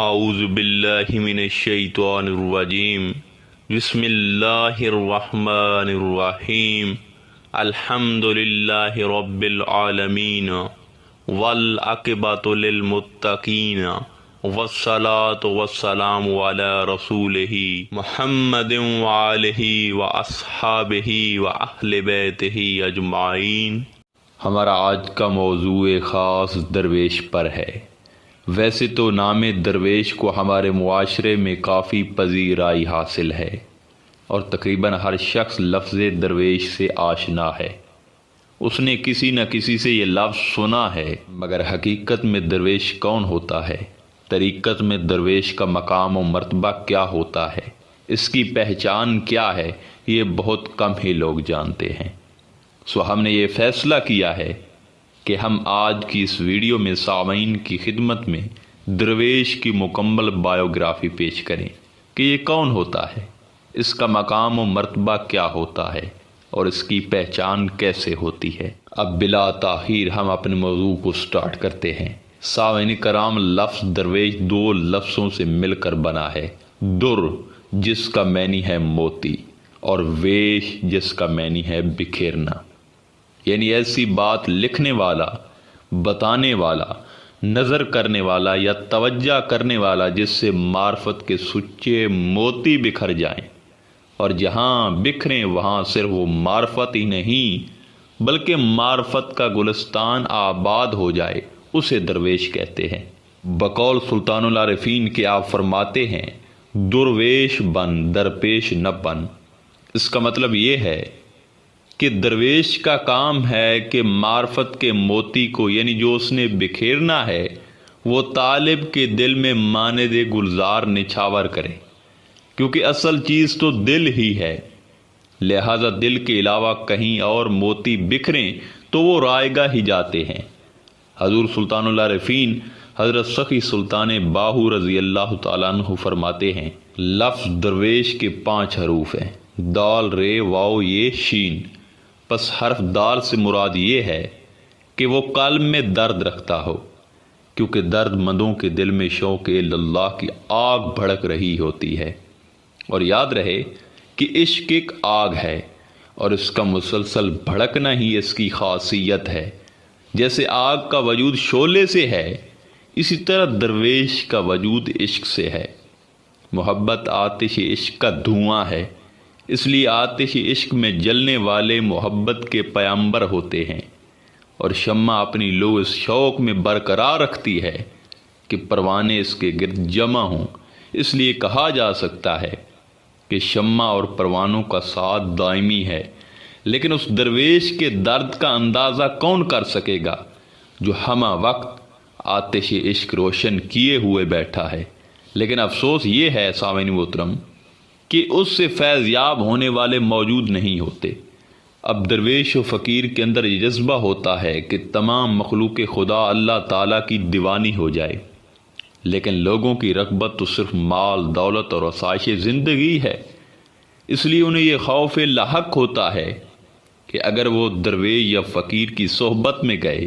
اعوذ باللہ من الشیطان الرجیم بسم اللہ الرحمن الرحیم الحمد للہ رب العالمین والعاقبۃ للمتقین والصلاة والسلام علی رسولہ محمد وآلہ واصحابہ واہل بیتہ اجمعین۔ ہمارا آج کا موضوع خاص درویش پر ہے۔ ویسے تو نام درویش کو ہمارے معاشرے میں کافی پذیرائی حاصل ہے اور تقریباً ہر شخص لفظ درویش سے آشنا ہے، اس نے کسی نہ کسی سے یہ لفظ سنا ہے، مگر حقیقت میں درویش کون ہوتا ہے، طریقت میں درویش کا مقام و مرتبہ کیا ہوتا ہے، اس کی پہچان کیا ہے، یہ بہت کم ہی لوگ جانتے ہیں۔ ہم نے یہ فیصلہ کیا ہے کہ ہم آج کی اس ویڈیو میں سامعین کی خدمت میں درویش کی مکمل بایوگرافی پیش کریں کہ یہ کون ہوتا ہے، اس کا مقام و مرتبہ کیا ہوتا ہے اور اس کی پہچان کیسے ہوتی ہے۔ اب بلا تاخیر ہم اپنے موضوع کو سٹارٹ کرتے ہیں۔ سامعین کرام، لفظ درویش دو لفظوں سے مل کر بنا ہے، در جس کا معنی ہے موتی اور ویش جس کا معنی ہے بکھیرنا، یعنی ایسی بات لکھنے والا، بتانے والا، نظر کرنے والا یا توجہ کرنے والا جس سے معرفت کے سچے موتی بکھر جائیں، اور جہاں بکھریں وہاں صرف وہ معرفت ہی نہیں بلکہ معرفت کا گلستان آباد ہو جائے، اسے درویش کہتے ہیں۔ بقول سلطان العارفین کے آپ فرماتے ہیں، درویش بن درپیش نہ بن۔ اس کا مطلب یہ ہے کہ درویش کا کام ہے کہ معرفت کے موتی کو، یعنی جو اس نے بکھیرنا ہے، وہ طالب کے دل میں ماند گلزار نچھاور کرے، کیونکہ اصل چیز تو دل ہی ہے، لہذا دل کے علاوہ کہیں اور موتی بکھریں تو وہ رائگاں ہی جاتے ہیں۔ حضور سلطان العارفین حضرت سخی سلطان باہو رضی اللہ تعالیٰ عنہ فرماتے ہیں، لفظ درویش کے 5 حروف ہیں، دال رے واو یہ شین۔ پس حرف دال سے مراد یہ ہے کہ وہ قلب میں درد رکھتا ہو، کیونکہ درد مندوں کے دل میں شوق اللہ کی آگ بھڑک رہی ہوتی ہے، اور یاد رہے کہ عشق ایک آگ ہے اور اس کا مسلسل بھڑکنا ہی اس کی خاصیت ہے۔ جیسے آگ کا وجود شعلے سے ہے، اسی طرح درویش کا وجود عشق سے ہے۔ محبت آتش عشق کا دھواں ہے، اس لیے آتش عشق میں جلنے والے محبت کے پیامبر ہوتے ہیں، اور شمع اپنی لو اس شوق میں برقرار رکھتی ہے کہ پروانے اس کے گرد جمع ہوں۔ اس لیے کہا جا سکتا ہے کہ شمع اور پروانوں کا ساتھ دائمی ہے، لیکن اس درویش کے درد کا اندازہ کون کر سکے گا جو ہمہ وقت آتش عشق روشن کیے ہوئے بیٹھا ہے۔ لیکن افسوس یہ ہے سامعین محترم کہ اس سے فیض یاب ہونے والے موجود نہیں ہوتے۔ اب درویش و فقیر کے اندر یہ جذبہ ہوتا ہے کہ تمام مخلوق خدا اللہ تعالیٰ کی دیوانی ہو جائے، لیکن لوگوں کی رغبت تو صرف مال، دولت اور آسائش زندگی ہے، اس لیے انہیں یہ خوف لاحق ہوتا ہے کہ اگر وہ درویش یا فقیر کی صحبت میں گئے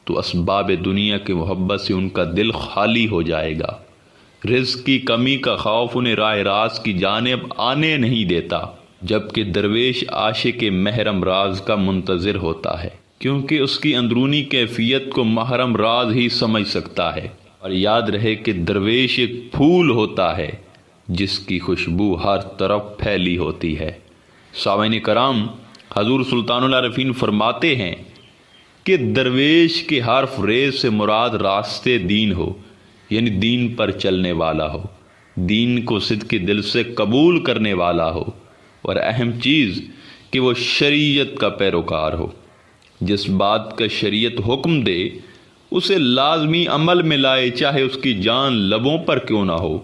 تو اسباب دنیا کی محبت سے ان کا دل خالی ہو جائے گا۔ رزق کی کمی کا خوف انہیں راہ راست کی جانب آنے نہیں دیتا، جبکہ درویش عاشق محرم راز کا منتظر ہوتا ہے، کیونکہ اس کی اندرونی کیفیت کو محرم راز ہی سمجھ سکتا ہے۔ اور یاد رہے کہ درویش ایک پھول ہوتا ہے جس کی خوشبو ہر طرف پھیلی ہوتی ہے۔ سامعین کرام، حضور سلطان العارفین فرماتے ہیں کہ درویش کے حرف ریز سے مراد راستے دین ہو، یعنی دین پر چلنے والا ہو، دین کو صدق دل سے قبول کرنے والا ہو، اور اہم چیز کہ وہ شریعت کا پیروکار ہو، جس بات کا شریعت حکم دے اسے لازمی عمل میں لائے، چاہے اس کی جان لبوں پر کیوں نہ ہو،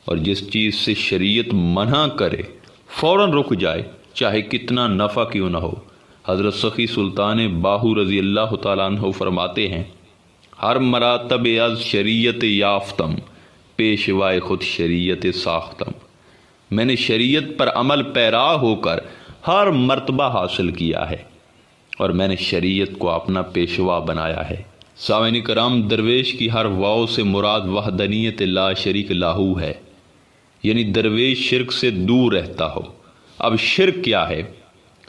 اور جس چیز سے شریعت منع کرے فوراً رک جائے، چاہے کتنا نفع کیوں نہ ہو۔ حضرت سخی سلطان باہو رضی اللہ تعالیٰ عنہ فرماتے ہیں، ہر مراتب از شریعت یافتم پیشوائے خود شریعت ساختم۔ میں نے شریعت پر عمل پیرا ہو کر ہر مرتبہ حاصل کیا ہے، اور میں نے شریعت کو اپنا پیشوا بنایا ہے۔ سامعین کرام، درویش کی ہر واو سے مراد وحدانیت لا شریک لاہو ہے، یعنی درویش شرک سے دور رہتا ہو۔ اب شرک کیا ہے؟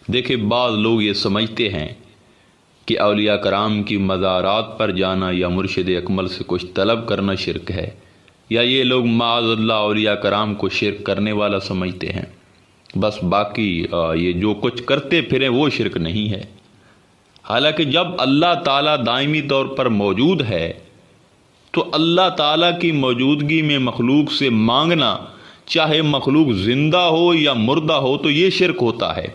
دیکھیں، بعض لوگ یہ سمجھتے ہیں کہ اولیاء کرام کی مزارات پر جانا یا مرشد اکمل سے کچھ طلب کرنا شرک ہے، یا یہ لوگ معاذ اللہ اولیاء کرام کو شرک کرنے والا سمجھتے ہیں، بس باقی یہ جو کچھ کرتے پھریں وہ شرک نہیں ہے۔ حالانکہ جب اللہ تعالیٰ دائمی طور پر موجود ہے تو اللہ تعالیٰ کی موجودگی میں مخلوق سے مانگنا، چاہے مخلوق زندہ ہو یا مردہ ہو، تو یہ شرک ہوتا ہے۔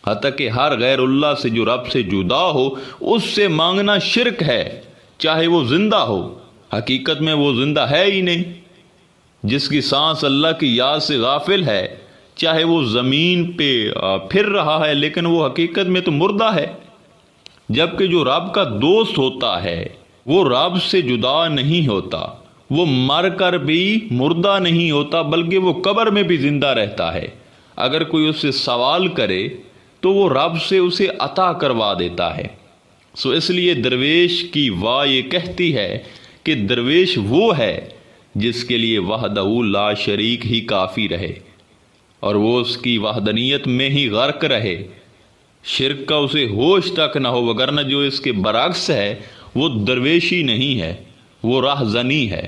حتیٰ کہ ہر غیر اللہ سے جو رب سے جدا ہو اس سے مانگنا شرک ہے، چاہے وہ زندہ ہو۔ حقیقت میں وہ زندہ ہے ہی نہیں۔ جس کی سانس اللہ کی یاد سے غافل ہے، چاہے وہ زمین پہ پھر رہا ہے، لیکن وہ حقیقت میں تو مردہ ہے۔ جبکہ جو رب کا دوست ہوتا ہے وہ رب سے جدا نہیں ہوتا، وہ مر کر بھی مردہ نہیں ہوتا، بلکہ وہ قبر میں بھی زندہ رہتا ہے۔ اگر کوئی اس سے سوال کرے تو وہ رب سے اسے عطا کروا دیتا ہے۔ اس لیے درویش کی واہ یہ کہتی ہے کہ درویش وہ ہے جس کے لیے وحدہ لا شریک ہی کافی رہے، اور وہ اس کی وحدانیت میں ہی غرق رہے، شرک کا اسے ہوش تک نہ ہو، وگرنہ جو اس کے برعکس ہے وہ درویشی نہیں ہے، وہ راہزنی ہے۔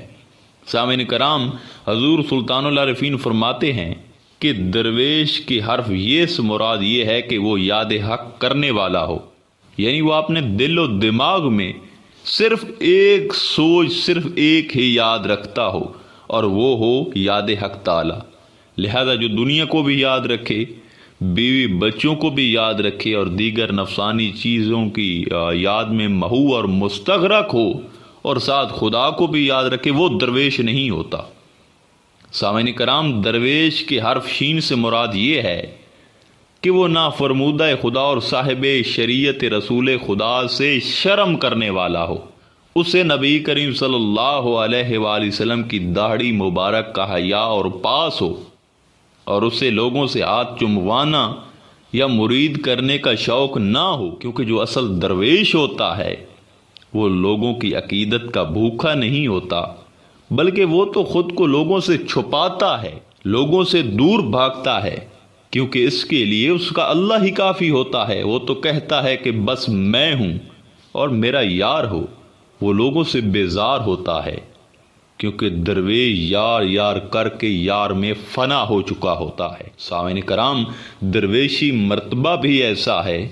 سامعین کرام، حضور سلطان العارفین فرماتے ہیں کہ درویش کی حرف یہ سے مراد یہ ہے کہ وہ یاد حق کرنے والا ہو، یعنی وہ اپنے دل و دماغ میں صرف ایک سوچ، صرف ایک ہی یاد رکھتا ہو، اور وہ ہو یاد حق تعالی۔ لہذا جو دنیا کو بھی یاد رکھے، بیوی بچوں کو بھی یاد رکھے، اور دیگر نفسانی چیزوں کی یاد میں محو اور مستغرق ہو، اور ساتھ خدا کو بھی یاد رکھے، وہ درویش نہیں ہوتا۔ سامعین کرام، درویش کے حرف شین سے مراد یہ ہے کہ وہ نافرمودہ خدا اور صاحب شریعت رسول خدا سے شرم کرنے والا ہو، اسے نبی کریم صلی اللہ علیہ وآلہ وسلم کی داڑھی مبارک کا حیا اور پاس ہو، اور اسے لوگوں سے ہاتھ چموانا یا مرید کرنے کا شوق نہ ہو، کیونکہ جو اصل درویش ہوتا ہے وہ لوگوں کی عقیدت کا بھوکا نہیں ہوتا، بلکہ وہ تو خود کو لوگوں سے چھپاتا ہے، لوگوں سے دور بھاگتا ہے، کیونکہ اس کے لیے اس کا اللہ ہی کافی ہوتا ہے۔ وہ تو کہتا ہے کہ بس میں ہوں اور میرا یار ہو، وہ لوگوں سے بیزار ہوتا ہے، کیونکہ درویش یار یار کر کے یار میں فنا ہو چکا ہوتا ہے۔ سامعین کرام، درویشی مرتبہ بھی ایسا ہے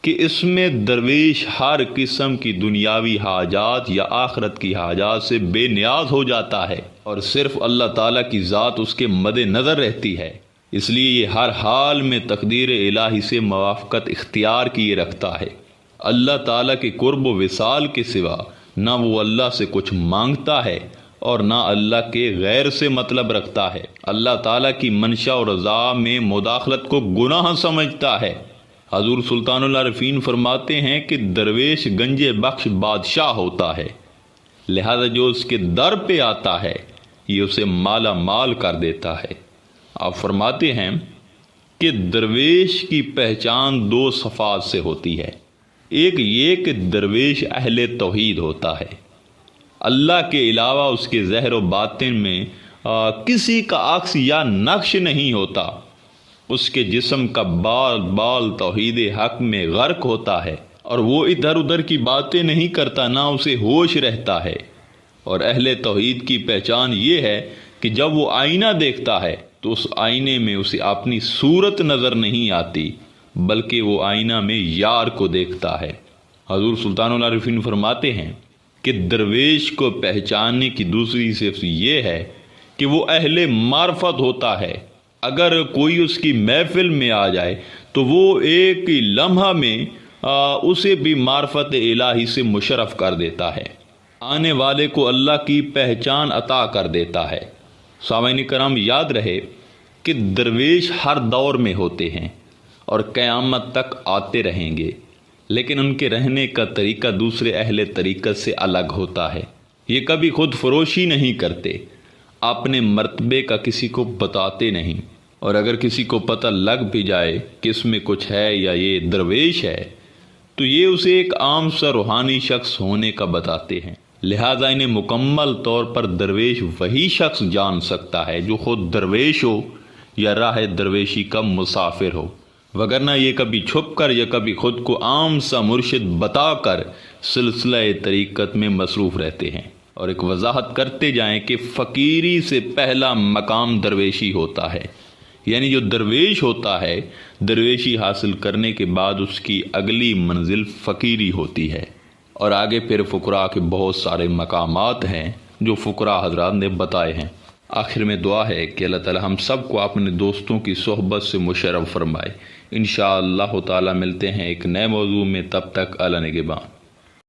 کہ اس میں درویش ہر قسم کی دنیاوی حاجات یا آخرت کی حاجات سے بے نیاز ہو جاتا ہے، اور صرف اللہ تعالیٰ کی ذات اس کے مد نظر رہتی ہے۔ اس لیے یہ ہر حال میں تقدیر الہی سے موافقت اختیار کیے رکھتا ہے۔ اللہ تعالیٰ کے قرب و وصال کے سوا نہ وہ اللہ سے کچھ مانگتا ہے اور نہ اللہ کے غیر سے مطلب رکھتا ہے۔ اللہ تعالیٰ کی منشا اور رضا میں مداخلت کو گناہ سمجھتا ہے۔ حضور سلطان العارفین فرماتے ہیں کہ درویش گنج بخش بادشاہ ہوتا ہے، لہذا جو اس کے در پہ آتا ہے یہ اسے مالا مال کر دیتا ہے۔ آپ فرماتے ہیں کہ درویش کی پہچان دو صفات سے ہوتی ہے۔ ایک یہ کہ درویش اہل توحید ہوتا ہے، اللہ کے علاوہ اس کے ظاہر و باطن میں کسی کا عکس یا نقش نہیں ہوتا، اس کے جسم کا بال بال توحید حق میں غرق ہوتا ہے، اور وہ ادھر ادھر کی باتیں نہیں کرتا، نہ اسے ہوش رہتا ہے۔ اور اہل توحید کی پہچان یہ ہے کہ جب وہ آئینہ دیکھتا ہے تو اس آئینے میں اسے اپنی صورت نظر نہیں آتی، بلکہ وہ آئینہ میں یار کو دیکھتا ہے۔ حضور سلطان العارفین فرماتے ہیں کہ درویش کو پہچاننے کی دوسری صفت یہ ہے کہ وہ اہل معرفت ہوتا ہے۔ اگر کوئی اس کی محفل میں آ جائے تو وہ ایک ہی لمحہ میں اسے بھی معرفت الہی سے مشرف کر دیتا ہے، آنے والے کو اللہ کی پہچان عطا کر دیتا ہے۔ سامعین کرام، یاد رہے کہ درویش ہر دور میں ہوتے ہیں اور قیامت تک آتے رہیں گے، لیکن ان کے رہنے کا طریقہ دوسرے اہل طریقت سے الگ ہوتا ہے۔ یہ کبھی خود فروشی نہیں کرتے، اپنے مرتبے کا کسی کو بتاتے نہیں، اور اگر کسی کو پتہ لگ بھی جائے کہ اس میں کچھ ہے یا یہ درویش ہے تو یہ اسے ایک عام سا روحانی شخص ہونے کا بتاتے ہیں، لہٰذا انہیں مکمل طور پر درویش وہی شخص جان سکتا ہے جو خود درویش ہو یا راہ درویشی کا مسافر ہو، وگرنہ یہ کبھی چھپ کر یا کبھی خود کو عام سا مرشد بتا کر سلسلہ طریقت میں مصروف رہتے ہیں۔ اور ایک وضاحت کرتے جائیں کہ فقیری سے پہلا مقام درویشی ہوتا ہے، یعنی جو درویش ہوتا ہے درویشی حاصل کرنے کے بعد اس کی اگلی منزل فقیری ہوتی ہے، اور آگے پھر فقراء کے بہت سارے مقامات ہیں جو فقراء حضرات نے بتائے ہیں۔ آخر میں دعا ہے کہ اللہ تعالی ہم سب کو اپنے دوستوں کی صحبت سے مشرف فرمائے۔ انشاءاللہ تعالی ملتے ہیں ایک نئے موضوع میں، تب تک اللہ نگہبان۔